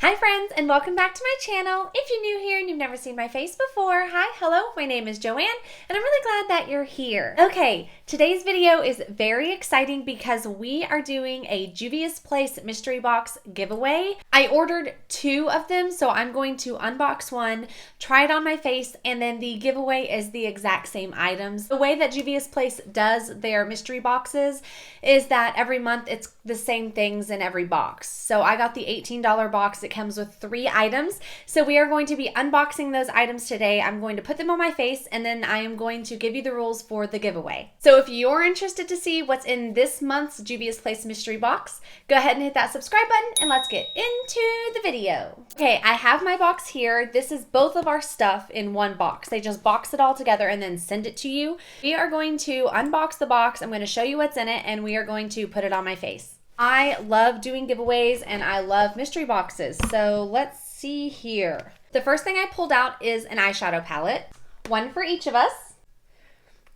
Hi friends, and welcome back to my channel. If you're new here and you've never seen my face before, hi, hello, my name is Joanne, and I'm really glad that you're here. Okay, today's video is very exciting because we are doing a JUVIA'S Place mystery box giveaway. I ordered 2 of them, so I'm going to unbox one, try it on my face, and then the giveaway is the exact same items. The way that JUVIA'S Place does their mystery boxes is that every month it's the same things in every box. So I got the $18 box. It comes with 3 items. So we are going to be unboxing those items today. I'm going to put them on my face and then I am going to give you the rules for the giveaway. So if you're interested to see what's in this month's JUVIA'S Place mystery box, go ahead and hit that subscribe button and let's get into the video. Okay, I have my box here. This is both of our stuff in one box. They just box it all together and then send it to you. We are going to unbox the box. I'm going to show you what's in it and we are going to put it on my face. I love doing giveaways and I love mystery boxes. So let's see here. The first thing I pulled out is an eyeshadow palette, one for each of us.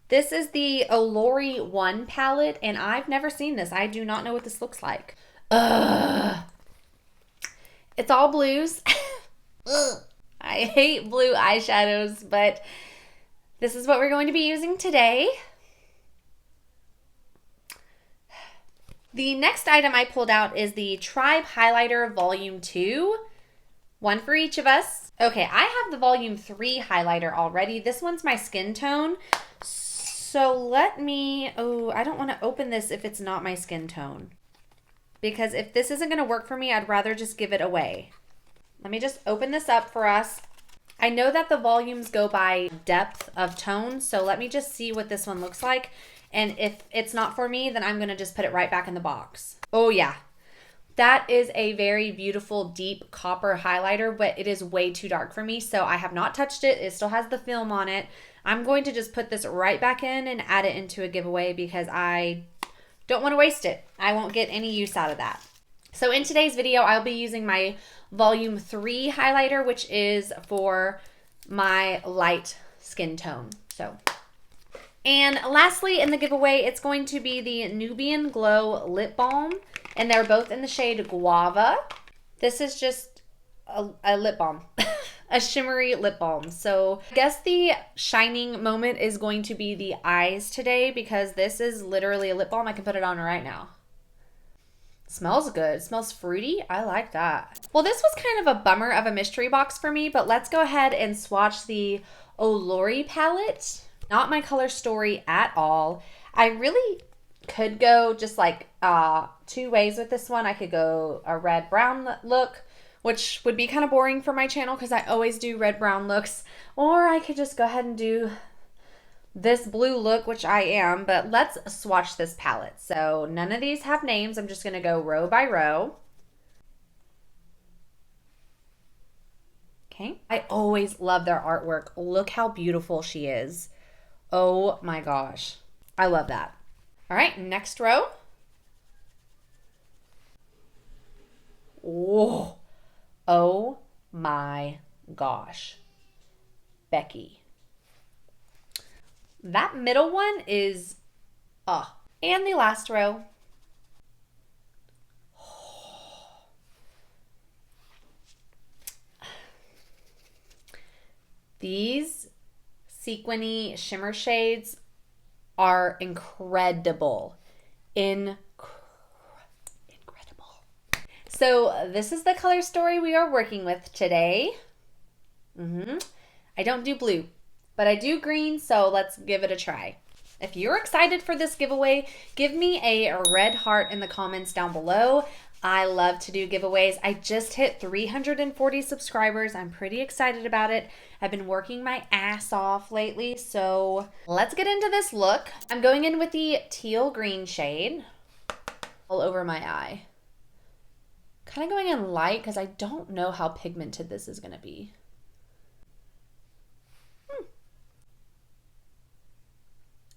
This is the Olori 1 palette and I've never seen this. I do not know what this looks like. Ugh. It's all blues. I hate blue eyeshadows, but this is what we're going to be using today. The next item I pulled out is the Tribe Highlighter Volume 2. One for each of us. Okay, I have the Volume 3 highlighter already. This one's my skin tone. So let me, I don't want to open this if it's not my skin tone. Because if this isn't going to work for me, I'd rather just give it away. Let me just open this up for us. I know that the volumes go by depth of tone, so let me just see what this one looks like. And if it's not for me, then I'm going to just put it right back in the box. Oh yeah, that is a very beautiful deep copper highlighter, but it is way too dark for me. So I have not touched it. It still has the film on it. I'm going to just put this right back in and add it into a giveaway because I don't want to waste it. I won't get any use out of that. So in today's video, I'll be using my Volume 3 highlighter, which is for my light skin tone. And lastly, in the giveaway, it's going to be the Nubian Glow Lip Balm, and they're both in the shade Guava. This is just a lip balm, a shimmery lip balm. So I guess the shining moment is going to be the eyes today because this is literally a lip balm. I can put it on right now. Smells good. It smells fruity. I like that. Well, this was kind of a bummer of a mystery box for me, but let's go ahead and swatch the Olori palette. Not my color story at all. I really could go just like 2 ways with this one. I could go a red-brown look, which would be kind of boring for my channel because I always do red-brown looks. Or I could just go ahead and do this blue look, which I am. But let's swatch this palette. So none of these have names. I'm just going to go row by row. Okay. I always love their artwork. Look how beautiful she is. Oh my gosh. I love that. All right, next row. Whoa. Oh my gosh. Becky. That middle one is, and the last row. These sequiny shimmer shades are incredible. Incredible. So this is the color story we are working with today. I don't do blue, but I do green, so let's give it a try. If you're excited for this giveaway, give me a red heart in the comments down below. I love to do giveaways. I just hit 340 subscribers. I'm pretty excited about it. I've been working my ass off lately, so let's get into this look. I'm going in with the teal green shade all over my eye. Kind of going in light because I don't know how pigmented this is going to be.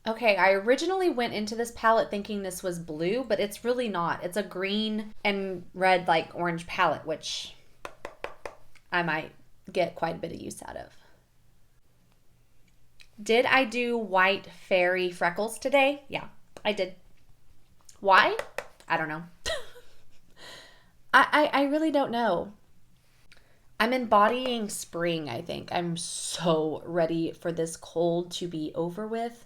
Okay, I originally went into this palette thinking this was blue, but it's really not. It's a green and red, like orange palette, which I might get quite a bit of use out of. Did I do white fairy freckles today? Yeah, I did. Why? I don't know. I really don't know. I'm embodying spring, I think. I'm so ready for this cold to be over with.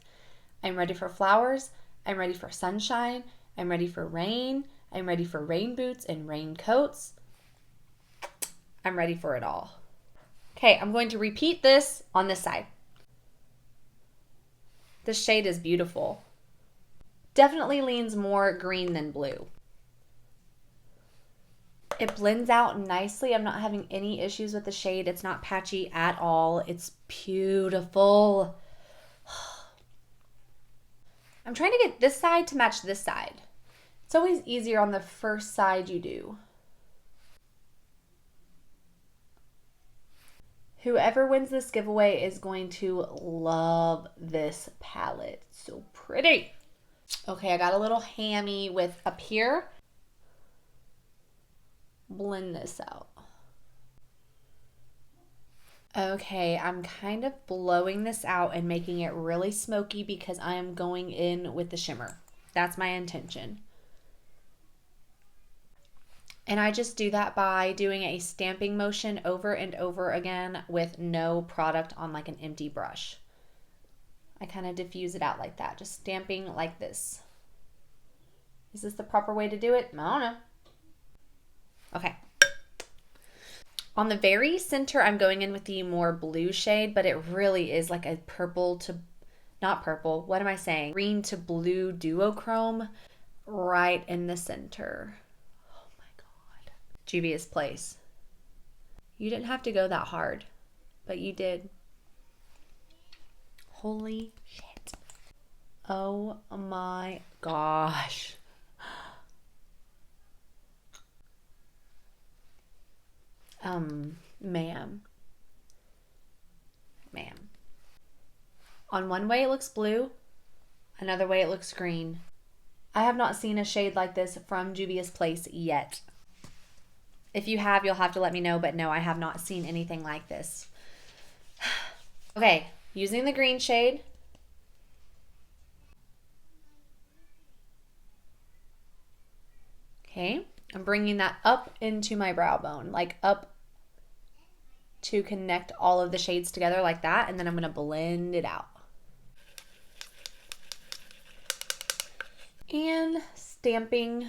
I'm ready for flowers. I'm ready for sunshine. I'm ready for rain. I'm ready for rain boots and rain coats. I'm ready for it all. Okay, I'm going to repeat this on this side. This shade is beautiful. Definitely leans more green than blue. It blends out nicely. I'm not having any issues with the shade. It's not patchy at all. It's beautiful. I'm trying to get this side to match this side. It's always easier on the first side you do. Whoever wins this giveaway is going to love this palette. So pretty. Okay, I got a little hammy with up here. Blend this out. Okay, I'm kind of blowing this out and making it really smoky because I am going in with the shimmer. That's my intention. And I just do that by doing a stamping motion over and over again with no product on like an empty brush. I kind of diffuse it out like that, just stamping like this. Is this the proper way to do it? I don't know. Okay. On the very center, I'm going in with the more blue shade, but it really is like a purple to, not purple, what am I saying? Green to blue duochrome right in the center. Oh my God. Juvia's Place. You didn't have to go that hard, but you did. Holy shit. Oh my gosh. Ma'am. On one way it looks blue, another way it looks green. I have not seen a shade like this from Juvia's Place yet. If you have, you'll have to let me know, but no, I have not seen anything like this. Okay, using the green shade. Okay, I'm bringing that up into my brow bone, like up to connect all of the shades together like that, and then I'm going to blend it out. And stamping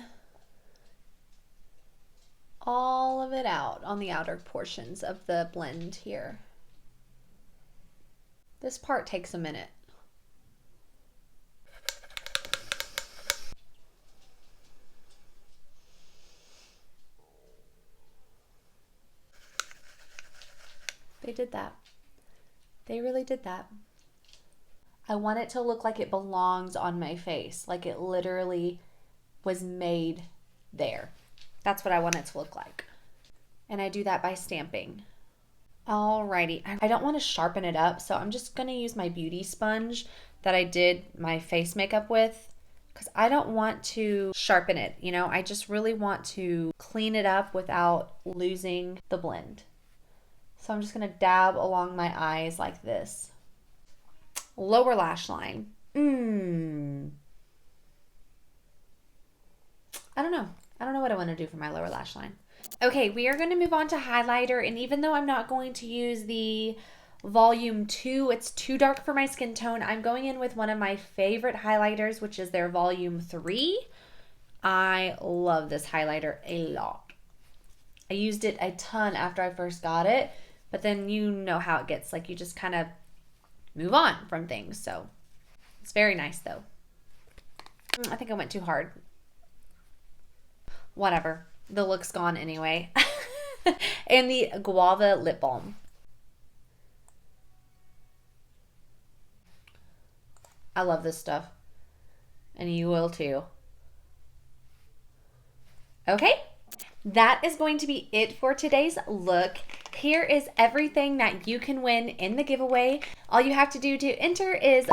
all of it out on the outer portions of the blend here. This part takes a minute. They did that. They really did that. I want it to look like it belongs on my face, like it literally was made there. That's what I want it to look like. And I do that by stamping. Alrighty, I don't want to sharpen it up, so I'm just going to use my beauty sponge that I did my face makeup with, because I don't want to sharpen it, you know? I just really want to clean it up without losing the blend. So I'm just going to dab along my eyes like this. Lower lash line. I don't know. I don't know what I want to do for my lower lash line. Okay, we are going to move on to highlighter, and even though I'm not going to use the volume 2, it's too dark for my skin tone, I'm going in with one of my favorite highlighters, which is their volume 3. I love this highlighter a lot. I used it a ton after I first got it, but then you know how it gets, like you just kind of move on from things. So it's very nice though. I think I went too hard. Whatever. The look's gone anyway. And the Guava lip balm. I love this stuff. And you will too. Okay. That is going to be it for today's look. Here is everything that you can win in the giveaway. All you have to do to enter is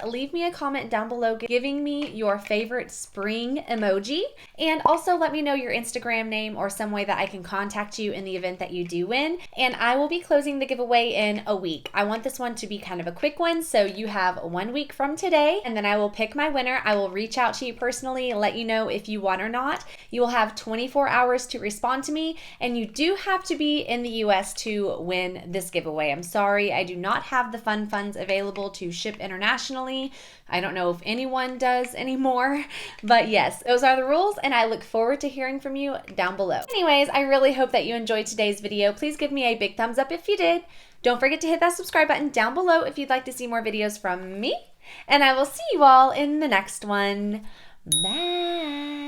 Leave me a comment down below giving me your favorite spring emoji, and also let me know your Instagram name or some way that I can contact you in the event that you do win, and I will be closing the giveaway in a week. I want this one to be kind of a quick one, so you have 1 week from today, and then I will pick my winner. I will reach out to you personally, let you know if you won or not. You will have 24 hours to respond to me, and you do have to be in the US to win this giveaway. I'm sorry, I do not have the funds available to ship internationally. I don't know if anyone does anymore, but yes, those are the rules, and I look forward to hearing from you down below. Anyways, I really hope that you enjoyed today's video. Please give me a big thumbs up if you did. Don't forget to hit that subscribe button down below if you'd like to see more videos from me, and I will see you all in the next one. Bye!